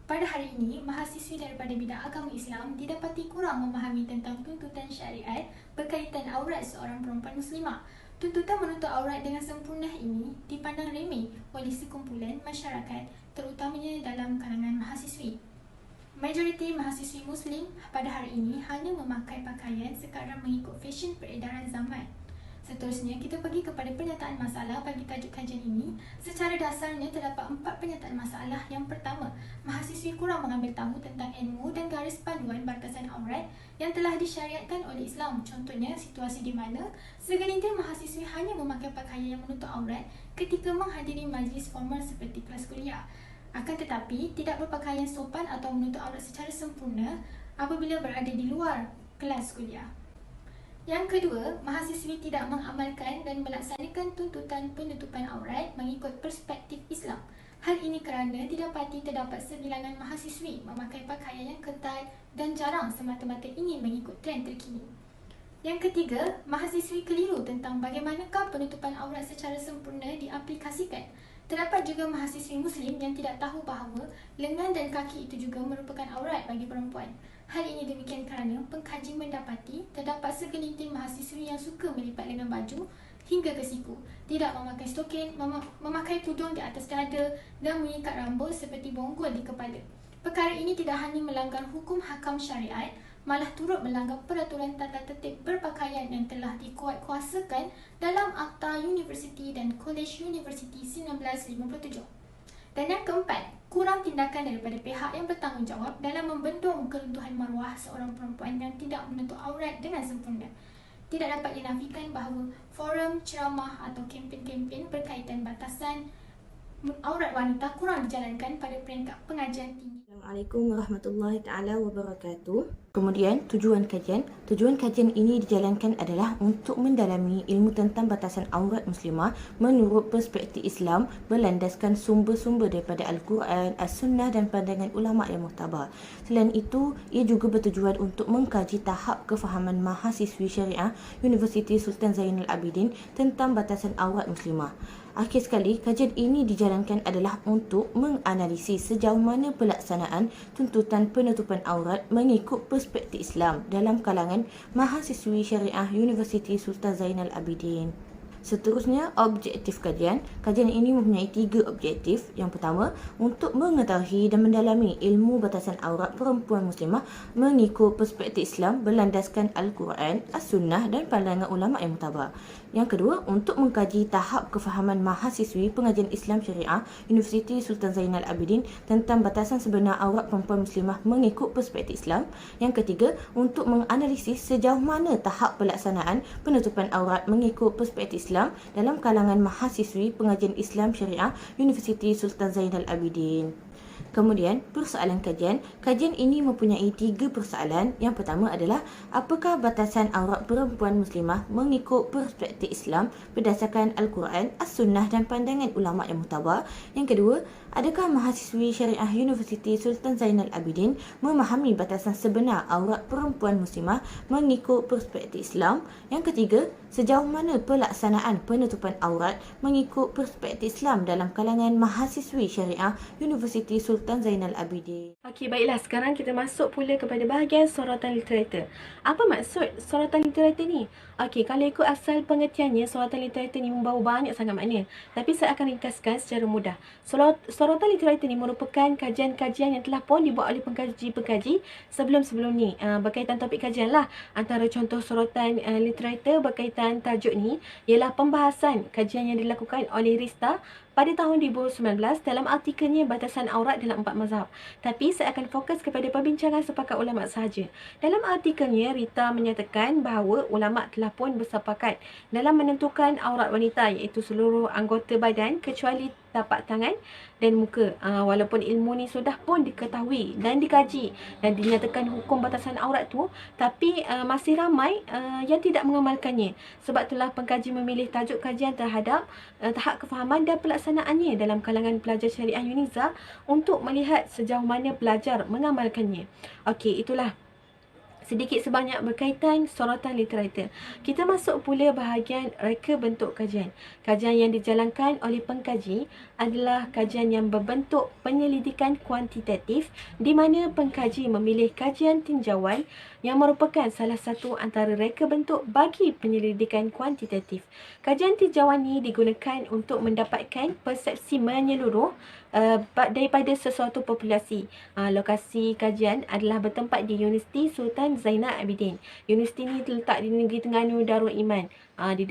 Pada hari ini, mahasiswi daripada bidang agama Islam didapati kurang memahami tentang tuntutan syariat berkaitan aurat seorang perempuan muslimah. Tuntutan menutup aurat dengan sempurna ini dipandang remeh oleh sekumpulan masyarakat, terutamanya dalam kalangan mahasiswi. Majoriti mahasiswi Muslim pada hari ini hanya memakai pakaian sekadar mengikut fashion peredaran zaman. Seterusnya, kita pergi kepada pernyataan masalah bagi tajuk kajian ini. Secara dasarnya, terdapat 4 pernyataan masalah. Yang pertama, mahasiswi kurang mengambil tahu tentang ilmu dan garis panduan batasan aurat yang telah disyariatkan oleh Islam. Contohnya, situasi di mana segelintir mahasiswi hanya memakai pakaian yang menutup aurat ketika menghadiri majlis formal seperti kelas kuliah. Akan tetapi, tidak berpakaian sopan atau menutup aurat secara sempurna apabila berada di luar kelas kuliah. Yang kedua, mahasiswi tidak mengamalkan dan melaksanakan tuntutan penutupan aurat mengikut perspektif Islam. Hal ini kerana didapati terdapat sebilangan mahasiswi memakai pakaian yang ketat dan jarang semata-mata ingin mengikut trend terkini. Yang ketiga, mahasiswi keliru tentang bagaimanakah penutupan aurat secara sempurna diaplikasikan. Terdapat juga mahasiswi Muslim yang tidak tahu bahawa lengan dan kaki itu juga merupakan aurat bagi perempuan. Hal ini demikian kerana pengkaji mendapati terdapat segelintir mahasiswi yang suka melipat lengan baju hingga ke siku, tidak memakai stokin, memakai tudung di atas dada dan mengikat rambut seperti bonggol di kepala. Perkara ini tidak hanya melanggar hukum hakam syariat, malah turut melanggar peraturan tata tertib berpakaian yang telah dikuatkuasakan dalam Akta Universiti dan Kolej Universiti 1957. Dan yang keempat, kurang tindakan daripada pihak yang bertanggungjawab dalam membendung keruntuhan maruah seorang perempuan yang tidak menutup aurat dengan sempurna. Tidak dapat dinafikan bahawa forum, ceramah atau kempen-kempen berkaitan batasan aurat wanita kurang dijalankan pada peringkat pengajian tinggi. Assalamualaikum warahmatullahi taala wabarakatuh. Kemudian tujuan kajian ini dijalankan adalah untuk mendalami ilmu tentang batasan aurat muslimah menurut perspektif Islam berlandaskan sumber-sumber daripada Al-Quran, As-Sunnah dan pandangan ulama yang muktabar. Selain itu, ia juga bertujuan untuk mengkaji tahap kefahaman mahasiswi syariah Universiti Sultan Zainal Abidin tentang batasan aurat muslimah. Akhir sekali, kajian ini dijalankan adalah untuk menganalisis sejauh mana pelaksanaan tuntutan penutupan aurat mengikut perspektif Islam dalam kalangan mahasiswi syariah Universiti Sultan Zainal Abidin. Seterusnya, objektif kajian. Kajian ini mempunyai 3 objektif. Yang pertama, untuk mengetahui dan mendalami ilmu batasan aurat perempuan muslimah mengikut perspektif Islam berlandaskan Al-Quran, As-Sunnah dan pandangan ulama yang muktabar. Yang kedua, untuk mengkaji tahap kefahaman mahasiswi pengajian Islam Syariah Universiti Sultan Zainal Abidin tentang batasan sebenar aurat perempuan muslimah mengikut perspektif Islam. Yang ketiga, untuk menganalisis sejauh mana tahap pelaksanaan penutupan aurat mengikut perspektif Islam dalam kalangan mahasiswi pengajian Islam Syariah Universiti Sultan Zainal Abidin. Kemudian, persoalan kajian. Kajian ini mempunyai 3 persoalan. Yang pertama adalah, apakah batasan aurat perempuan muslimah mengikut perspektif Islam berdasarkan Al-Quran, As-Sunnah dan pandangan ulama yang muktabar. Yang kedua, adakah mahasiswi syariah Universiti Sultan Zainal Abidin memahami batasan sebenar aurat perempuan muslimah mengikut perspektif Islam. Yang ketiga, sejauh mana pelaksanaan penutupan aurat mengikut perspektif Islam dalam kalangan mahasiswi syariah Universiti Sultan Zainal Abidin. Okey, baiklah. Sekarang kita masuk pula kepada bahagian soratan literatur. Apa maksud soratan literatur ni? Okey, kalau ikut asal pengertiannya, soratan literatur ni membawa banyak sangat makna. Tapi saya akan ringkaskan secara mudah. Soratan literatur ni merupakan kajian-kajian yang telah pun dibuat oleh pengkaji-pengkaji sebelum-sebelum ni. Berkaitan topik kajian lah. Antara contoh sorotan literatur berkaitan tajuk ni ialah pembahasan kajian yang dilakukan oleh Rista pada tahun 2019 dalam artikelnya Batasan Aurat dalam 4 Mazhab. Tapi saya akan fokus kepada perbincangan sepakat ulama sahaja. Dalam artikelnya, Rita menyatakan bahawa ulama telah pun bersepakat dalam menentukan aurat wanita iaitu seluruh anggota badan kecuali tapak tangan dan muka. Walaupun ilmu ni sudah pun diketahui dan dikaji dan dinyatakan hukum batasan aurat tu, tapi masih ramai yang tidak mengamalkannya. Sebab itulah pengkaji memilih tajuk kajian terhadap tahap kefahaman dan pelaksanaannya dalam kalangan pelajar syariah UNIZA untuk melihat sejauh mana pelajar mengamalkannya. Okey, itulah sedikit sebanyak berkaitan sorotan literatur. Kita masuk pula bahagian reka bentuk kajian. Kajian yang dijalankan oleh pengkaji adalah kajian yang berbentuk penyelidikan kuantitatif di mana pengkaji memilih kajian tinjauan yang merupakan salah satu antara reka bentuk bagi penyelidikan kuantitatif. Kajian tinjauan ini digunakan untuk mendapatkan persepsi menyeluruh daripada sesuatu populasi. Lokasi kajian adalah bertempat di Universiti Sultan Zainal Abidin. Universiti ini terletak di Negeri Terengganu Darul Iman, di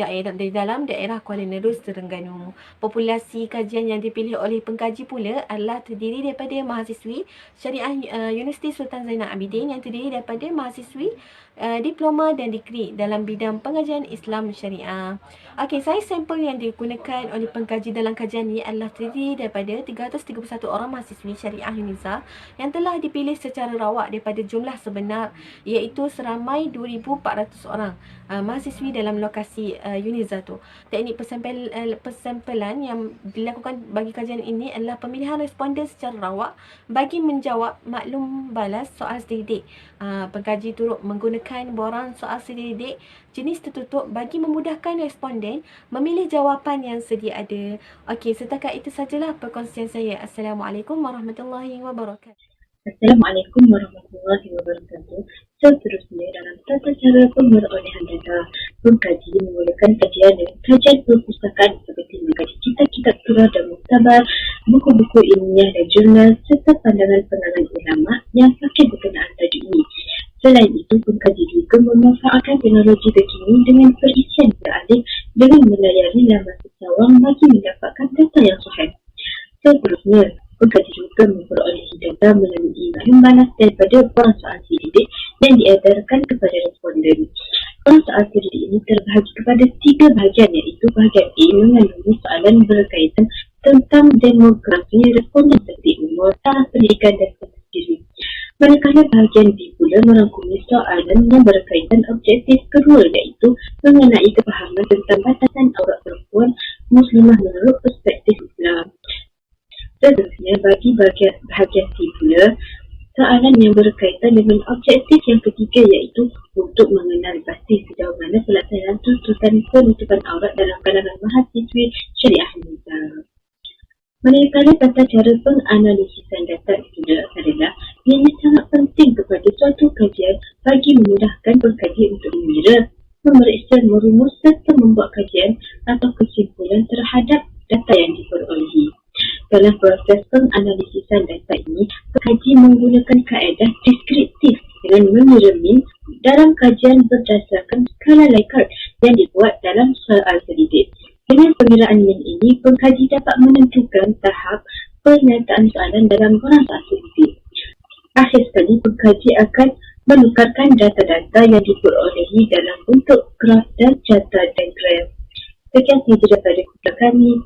dalam daerah Kuala Nerus, Terengganu. Populasi kajian yang dipilih oleh pengkaji pula adalah terdiri daripada mahasiswi Syariah Universiti Sultan Zainal Abidin yang terdiri daripada mahasiswi diploma dan degree dalam bidang pengajian Islam Syariah. Okey, saiz sampel yang digunakan oleh pengkaji dalam kajian ini adalah terdiri daripada 331 orang mahasiswi Syariah UNIZA yang telah dipilih secara rawak daripada jumlah sebenar iaitu seramai 2,400 orang mahasiswi dalam lokasi UNIZA tu. Teknik persampelan yang dilakukan bagi kajian ini adalah pemilihan responden secara rawak bagi menjawab maklum balas soal selidik. Pengkaji turut menggunakan borang soal selidik jenis tertutup bagi memudahkan responden memilih jawapan yang sedia ada. Okey, setakat itu sajalah perkongsian saya. Assalamualaikum warahmatullahi wabarakatuh. Assalamualaikum warahmatullahi wabarakatuh. Seterusnya dalam tata cara pemerolehan data, pengkaji memulakan kajian dengan kajian perpustakaan seperti mengkaji kitab-kitab surah dan muktabar, buku-buku ilmiah dan jurnal serta pandangan pengarang ulama yang sakit berkenaan tajuk ini. Selain itu, pengkaji juga memanfaatkan teknologi terkini dengan perisian beralih dengan melayari laman sesawang bagi mendapatkan data yang sahih. Seterusnya, pengkaji juga memperolehi data melalui maklum balas daripada borang soal selidik yang diedarkan kepada responden. Borang soal selidik ini terbahagi kepada 3 bahagian iaitu bahagian A mengandungi soalan berkaitan tentang demografi responden seperti umur, taraf pendidikan dan status diri. Manakala bahagian B pula merangkumi soalan yang berkaitan objektif kedua iaitu mengenai kefahaman tentang batasan aurat perempuan Muslimah menurut perspektif Islam. Seterusnya, bagi bahagian C pula, soalan yang berkaitan dengan objektif yang ketiga iaitu untuk mengenal pasti sejauh mana pelaksanaan tuntutan penutupan aurat dalam kalangan mahasiswi Syariah UNIZA. Manakala tata cara penganalisisan data pula adalah ianya sangat penting kepada suatu kajian bagi memudahkan pengkaji untuk mengira, memeriksa, merumus serta membuat kajian atau kesimpulan terhadap data yang diperolehi. Dalam proses penganalisisan data ini, pengkaji menggunakan kaedah deskriptif dengan menyeremin dalam kajian berdasarkan skala Likert yang dibuat dalam soal selidik. Dengan pengiraan ini, pengkaji dapat menentukan tahap penyataan soalan dalam borang soal selidik. Akhir sekali, pengkaji akan menukarkan data-data yang diperolehi dalam bentuk graf dan chart diagram. Sekian sahaja daripada kami.